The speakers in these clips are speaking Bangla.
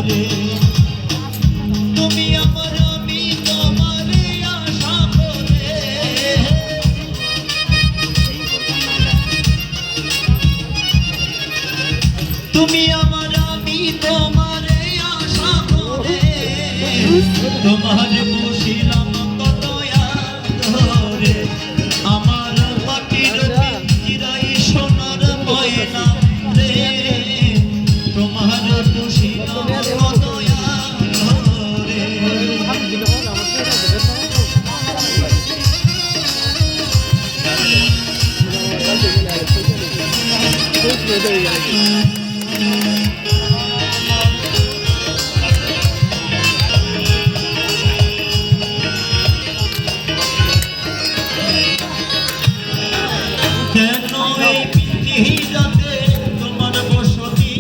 রে তুমি আমার আমি তোমারে আশা করে তুমি আমার আমি তোমারে আশা করে তোমার বসিলাম কত ধরে আমার পাখির পিঞ্জিরাই সোনার ময়না রে তোমার বসিলাম কত ধরে কেন এই পিঞ্জিরাতে তোমার বসতি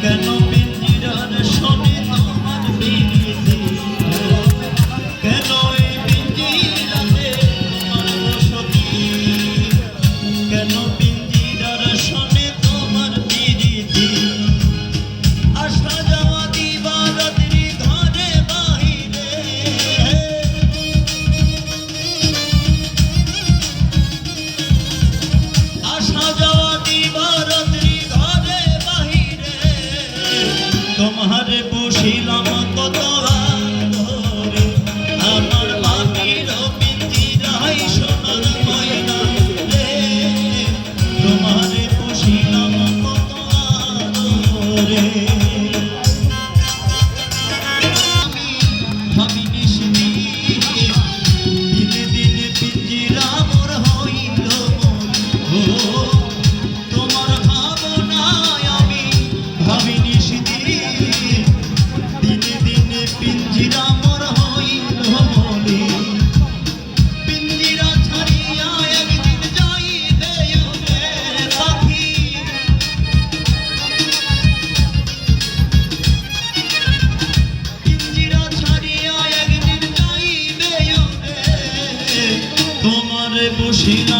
কেন পিঞ্জিরার শোনে তোমার বিনীতি কেন এই পিঞ্জিরাতে তোমার বসতি কেন পিঞ্জিরার শোনে তোমার বিনীতি আসা যাওয়া দিবারাত্রি ঘরে বাহিরে আসা যাওয়া দিবারাত্রি ঘরে বাহিরে তোমার বসিলাম কত ধরে আমার পাখির পিঞ্জিরাই সোনার ময়না রে তোমার বসিলাম কত ধরে আমি ভাবিনি দিনে দিনে পিঞ্জিরা মোর হইল ও তোমার ভাবনায় আমি ভাবিনি দিনে দিনে পিঞ্জিরা মোর হইল বলে পিঞ্জিরা ছাড়িয়া একদিন যাইবে উড়ে পাখি পিঞ্জিরা ছাড়িয়া একদিন যাইবে উড়ে তোমার বসিলাম